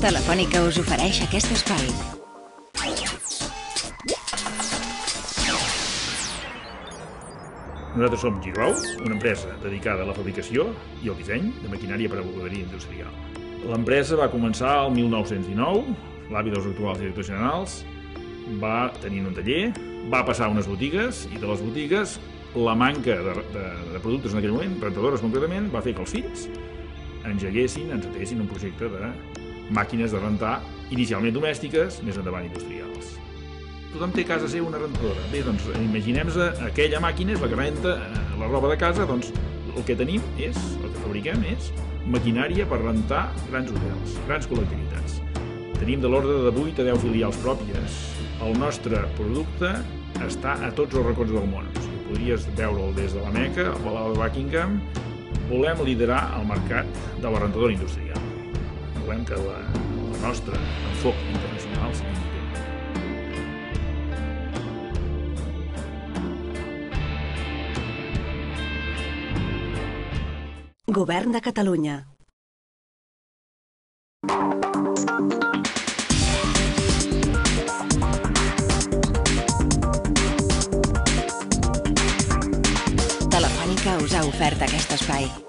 Telefònica us ofereix aquest espai. Nosaltres som Girou, una empresa dedicada a la fabricació i al disseny de maquinària per a bugaderia industrial. L'empresa va començar el 1919, l'avi dels actuals directors generals va tenir un taller, va passar a unes botigues i de les botigues la manca de productes en aquell moment, rentadores concretament, va fer que els fills encegessin un projecte de màquines de rentar, inicialment domèstiques, més endavant industrials. Tothom té a casa seva una rentadora. Bé, doncs imaginem-nos aquella màquina, és la que renta la roba de casa, doncs el que tenim el que fabriquem és maquinària per rentar grans hotels, grans col·lectivitats. Tenim de l'ordre de 8 a 10 filials pròpies. El nostre producte està a tots els racons del món. Podries veure'l des de la Meca, al Palau de Buckingham. Volem liderar el mercat de la rentadora industrial. Volem que el nostre enfoc internacional sigui potent. Govern de Catalunya. Telefònica us ha ofert aquest espai.